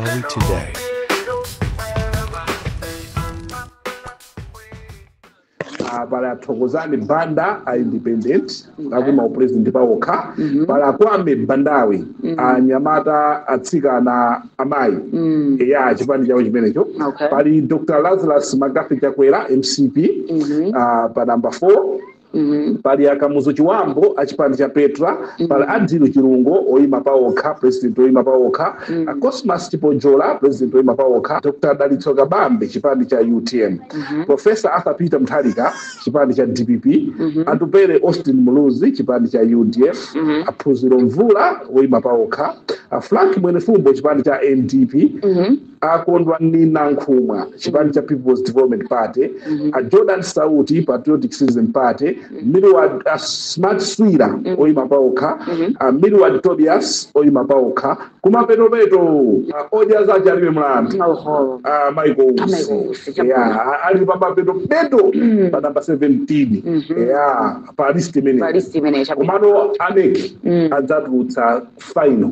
Malawi Today. Para Thokozani Banda a independent akuma president paokha para Kwame Bandawe anyamata atsika na amai ya chipani chawo chimenecho pali Dr. Lazarus Magafi Chakwera MCP pa number 4 pali Akamuzo Chiwambo achipani cha Petra pali Adilo Chirungo oima paokha president oima paokha Cosmas Chiponjola president oima paokha Dr. Dalitso Kabambe chipani cha UTM Professor Arthur Peter Mutharika chipani cha DPP Atupere Austin Muluzi chipani cha UDF Aphunziro Mvula oima paokha Frank Mwenefumbo chipani cha NDP akondwa Nina Nkhumwa chipani cha People's Development Party Jordan Sauti Patriotic Citizen Party Midward Smart Swira oima paokha Midward Tobias oima paokha kumapeto oja za jariwe mlandu Michael ya ali papapeto pa number 17 ya palisti manager kumano aneki adzatutsa final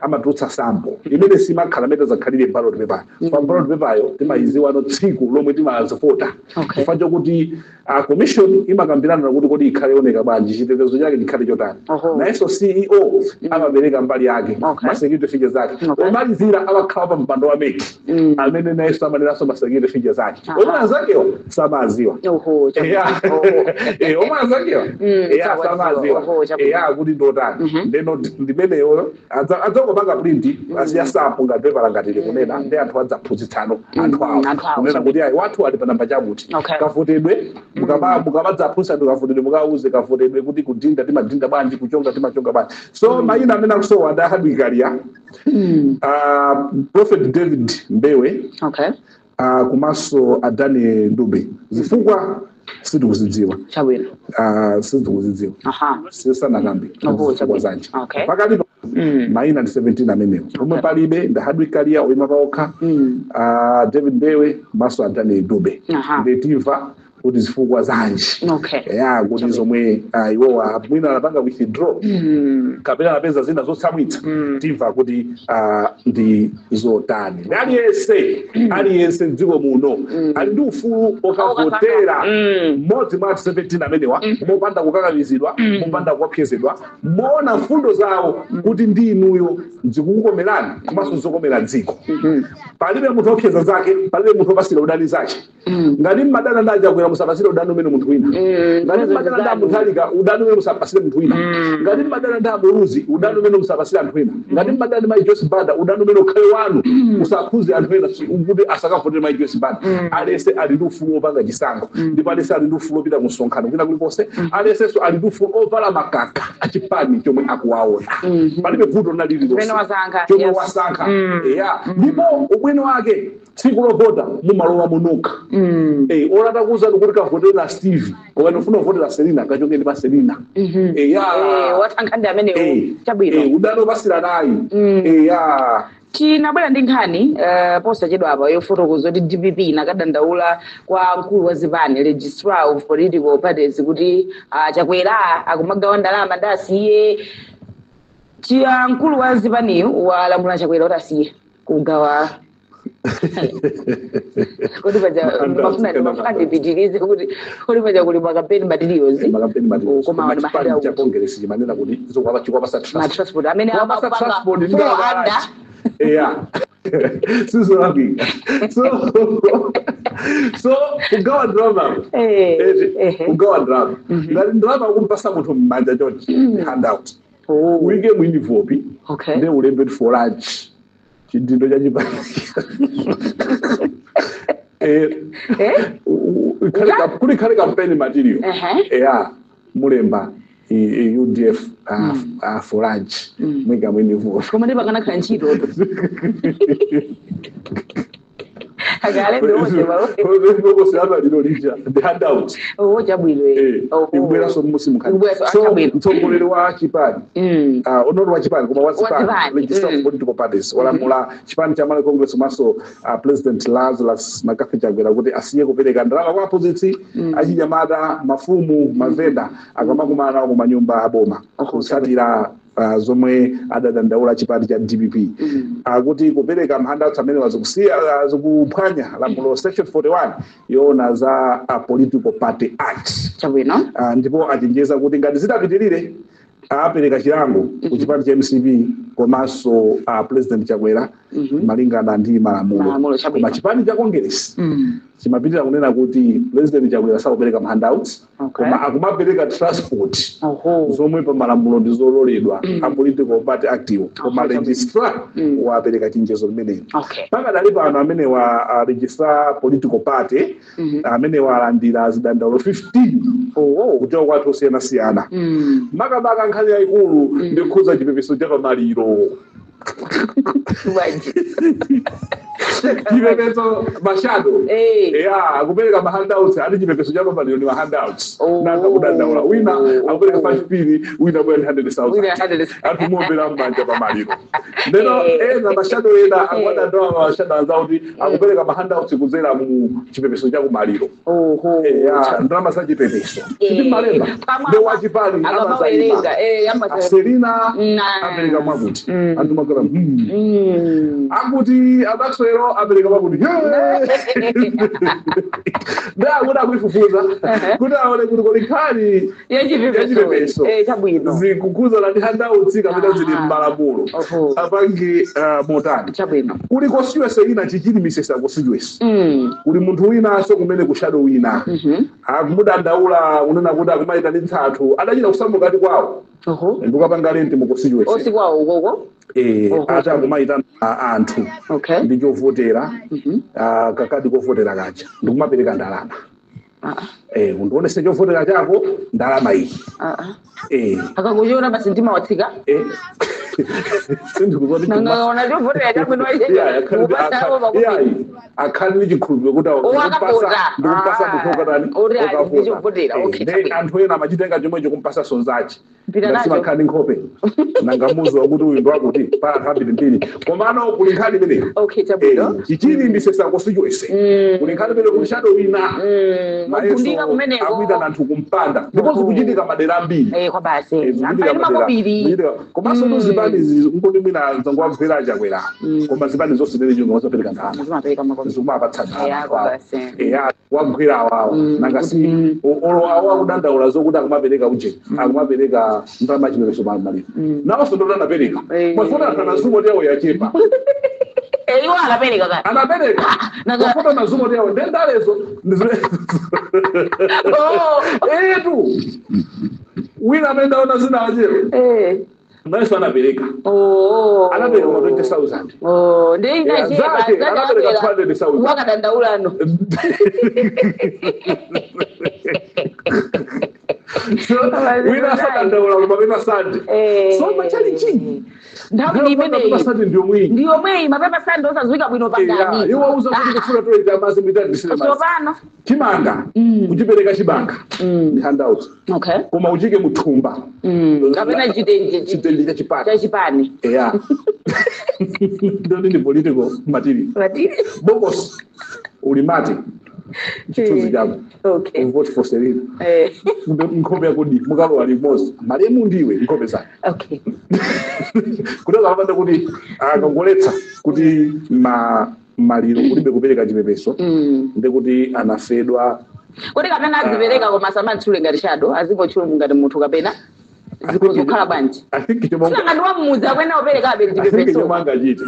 amatutsa sample imene simakhala meta zakhalire ballot paper pa ballot paper yo timaiziwa no tsiku lomwe timazivota kufanjo kuti commission imakambirana kuti kodi ikhale oneka bwanji chitetezo chake chikhale chotani nayenso CEO amabereka mbali yake masecurity features zake omalizira abakhala pa mpando wa meki amene nayenso amaneraso masecurity features zake omazakewo samaziwa omazakewo samaziwa kuti ndotani ndeno ndimeneyo adzakopanga print asiya sample ngati paper ngatile kunena ndi anthu adzaphunzitsano anthu awo kunena kuti ayi wathu ali pa namba chakuti kavotedwe mukamadzaphunzitsa ndikavotedwe mukauze kavotedwe kuti kudinda timadinda bwanji kuchonga timachonga bwanji so mayina amene akusowa ndahadwikalia Prophet David Mbewe kumaso Adani Ndube zifukwa sitikuzidziwa sitikuzidziwa sisana kambi zifukwa zanje pakati mayina ndi 17 amenewo omwe palibe ndahadwikalia oima paokha David Mbewe maso Adani Ndube ndetimva kuti zifukwa zanje ya kuti zomwe iwowa mwina anapanga withdraw kapena anapeza zina zotsamwitsa timva kuti ndi zotani aliyense mdziko muno ali ndi ufulu okavotera mmodzi mwa 17 amenewa mopanda kukakamizidwa mopanda kuopsezedwa moona mfundo zawo kuti ndi inuyo zikukukomerani komanso zokomera dziko palibe munthu opseza zake palibe munthu opasira udani zake ngati mmadana ndaja kwera musapasire udani umene munthu wina ngati mmadana nda Mutharika udani umene musapasire munthu wina ngati mmadana nda Muluzi udani umene musapasire anthu wina ngati mmadana mai Joseph Banda udani umene ukhale wanu musakhuze anthu wina kuti asakavotera mai Joseph Banda alese ali ndi ufulu opanga chisankho ndipo alese ali ndi ufulu opita kusonkhano kwina kulikonse alesenso ali ndi ufulu ovala makaka achipani chomwe akuwaona palibe vuto nalililonse chomwe wasankha ndipo ubwino wake tsiku lovota mumalowa munuka olata kuza kuti kavotera Steve okana ufuna kuvotera Selina kachokeni pa Selina watankhandi amenewo chabwino udano pasira nayi tinabwera ndi nkhani posachedwa apa yofotokoza kuti DPP inakadandaula kwa mkulu wa zipani registrar of political parties kuti Chakwera akumagawa ndalama ndi asiye mkulu wa zipaniyo walamula Chakwera kuti asiye kugawa kuti mafuna ndipitirize kuti paja kuli makampeni materials koma wani mahali cha Congress chimanena kuti zokwapa chikwa transport amene transport ndi so kugawa drama kugawa drama ngati drama kumpasa munthu mmanja chonchi handout uike mwini vopi ndi ulembe for lunch chidindo cha chipani kuli khale campaign material mulemba UDF for lunch mwika mwini vopi koma ndi pakana khala ntchito agale the handout ibwera so musimu kali so mtsogoleri wa chipani onoro wa chipani koma wazipani register of political parties walamula chipani cha Malawi Congress maso President Lazarus Magafi Chakwera kuti asiye kupereka ndalama kwa opposition achinyamata mafumu mavenda akamakumana nawo ku manyumba aboma kusatira zomwe adadandaula chipani cha DPP kuti kupereka handouts amene wazikuphwanya lamulo section 41 yoona za political party act ndipo achenjeza kuti ngati zitapitirire apereka chilango ku chipani cha MCP komanso president Chakwera malingana ndi malamulo koma chipani cha Congress chimapitira kunena kuti president Chakwera sakupereka handouts koma akumapereka transport zomwe pa malamulo ndi zololedwa a political party active koma registrar wapereka chenjezo limeneli pakadali pano amene wa registrar political party amene walandira zidandaulo 15 kuchoka kwa anthu osiyanasiyana makamaka nkhani yayikulu ndikukhuza chipepeso cha pamaliro chipepeso mashado akupereka mahandouts ati chipepeso cha pamaliro ni mahandouts nanga kudandaula wina akupereka 5 wina bwa 100,000 ati muombera mbanja pamaliro ndeno ena mashado ena akwadandaula mashado azauti akupereka mahandouts kuzera mu chipepeso cha kumaliro ndalama za chipepeso ndi malemba ndo wachipani amazaima Selina apereka mwakuti anthu magora akuti abaksero apereka mwakuti nda akuda kuifufuza kuti aone kuti kuli nkhani yachipepeso zikukuza ndi handouts kapita zili m'malamulo apange motani kuli constituency ina chichili misesa constituency kuli munthu winanso kumene kushado wina akumudandaula unena kuti akumayitanitsa anthu adachita kusambuka kati kwawo ndikapanga lenti mu constituency osi kwawo ukoko ati akumayitana anthu ndi chovotera kakadi kovotera kacha ndikumapereka ndalama undionese chovotera chako ndalama iyi akakuchiona basi ndima watsika nanga chovotera chako akhali ndi chikhulupiriro kuti ndikumpasa muthokatani anthu ena amachitenga chomwecho kumpasa sonzachi ngasimakhali nkhope nanga muzi wakuti uyu ndwakuti pala habili mbiri komano kuli nkhani imeneyi chichili ndisesa constituency kuli nkhani imene kuli shado wina mayeso akuita anthu kumpanda ndipo zikuchitika madera ambiri komanso ndo zipani nkoti mwina zangwabvera Chakwera koma zipani zonse zimene chunga wazopereka ndalama zikumapatsa ndalama wagwera awawa nanga si olo awa kudandaula zokuti akumapereka uje akumapereka ndalama chipepeso pamaliro nawonso ndo anapereka mafuna anazumo yawo yachepa iwo anapereka kati anapereka mafuna nazumo yawo ndendalezo tu wina amenda ona zina ajero Maisha anapereka. Anapereka 20,000. Ndio inachepa. Anapereka 200,000. Wakadandaula ano. Wina sadandaula mapema sandi. So machali chini. Ndawo imene ndio mwingi. Ndio mwingi mapema sandi osazwika bwino pangani. Iwo uza kuti kufuna toilet amazi mwitani bisile mazi. Sopano. Chimanga. Kuchipereka chibanga. Ni handout. Okay. Koma uchike muthumba. Kapena chitenje chipani. Chipani. Yeah. Ndio ni political material. Material. Bokos. Ulimati. Chituzi chako. Okay. Vote for Selina. Nkhope yakudi mukalo ali mosi. Mali mundiwe nkhope zake. Okay. Kutoka hapa kuti akangoletsa kuti maliro kulibe kupereka chipepeso ndekuti anafedwa kuti kapena azipereka koma samatsule ngati shado azingochula ngati munthu kapena zikukhala bwanji I think chomwe ngati wamuza kwena opereka abe chipepeso chomwe angachite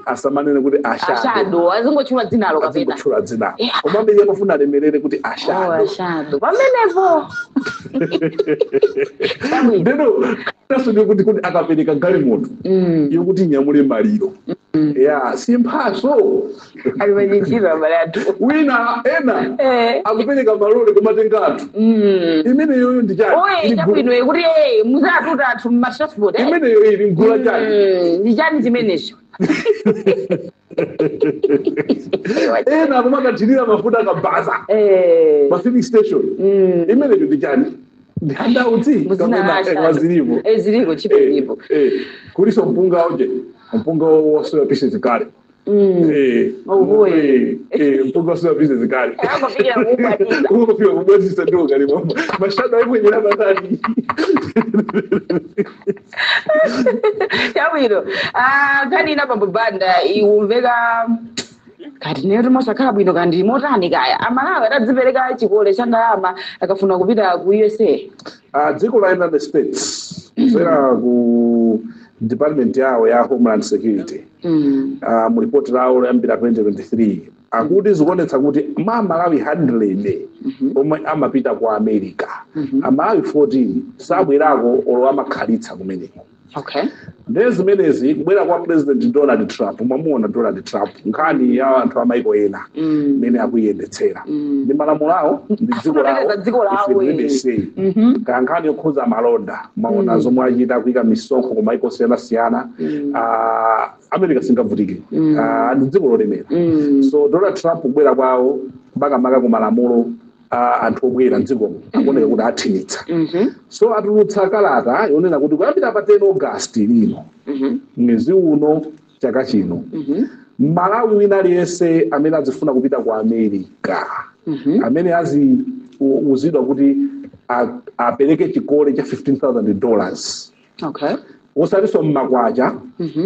asamanene kuti ashado azingochula dzinalo kapena azingochula dzinalo koma mbele yakufuna alemerere kuti ashado pamenepo ndeno naso ndikuti akapereka gali munthu yokuti nyamule maliro simphaso alimanyichira malatu wina ena akupereka malole kumatenga anthu imene yoyo ndi chani oye chabwino kuti muzatuta anthu mmatransport imene yoyo ili mgula chani ndi chani chimenecho ena kumakathirira mafuta akabaza pa filling station imeneyo ndi chani ndandauti kapena zilipo chipenepo kuliso mpunga uje mpunga wosoya pieces kale mpungosula business kali Akafika kubwatiza. ukufika kubwatisa ndio kali mama mashada hapo yenye nadhani Chabwino. Kani inapa banda iumveka kati nero mosakhala bwino kandi motani kaya amalawi atadzipereka chikole cha ndalama akafuna kupita ku USA. dziko la United States sera ku department yawo ya Homeland Security mu report lawo loyambira 2023 akuti zikuonetsa kuti Malawi 100 omwe amapita ku America Malawi 14 sabwerako olo amakhalitsa kumeneko. Okay. Ndezi zimenezi kubwera kwa President Donald Trump mwamuona Donald Trump nkhani ya anthu amaiko ena mene akuyendetsera ndi malamulo awo ndi dziko lawo kankhani yokhuza malonda maona zomwe achita kuyika misonkho ku maiko osiyanasiyana America singavutike ndi dziko lolemera so Donald Trump kubwera kwawo makamaka ku malamulo anthu obwera mdziko akuoneka kuti athimitsa so atulutsa kalata yonena kuti kuyambira pa 10 August lino mwezi uno chaka chino Malawi wina aliyense amene azifuna kupita ku America amene uzidwa kuti apereke chikole cha $15,000. Okay. Osaliso mmakwacha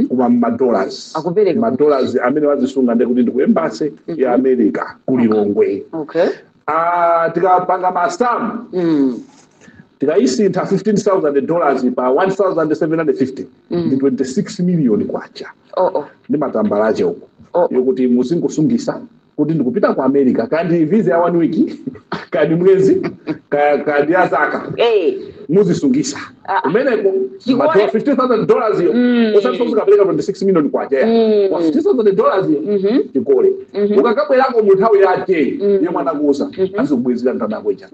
koma $dollars. $dollars amene wazisunga ndi kuti ndi ku embassy ya America kulilongwe. Okay. Tikapanga mastam tikaisintha $15,000 pa $1,750 ndi 26 million kwacha ndi matambalache uko yokuti muzingosungisa kuti ndikupita ku America kandi visa ya 1 week kandi mwezi kandi ya zaka muzisungisa umeneko matwa $15,000 yo osati kapereka 26 million kwacha kwa $15,000 yo chikole ukakabwerako mu nthawi yake yomwe anakuuza azikubwezera ndana kwacha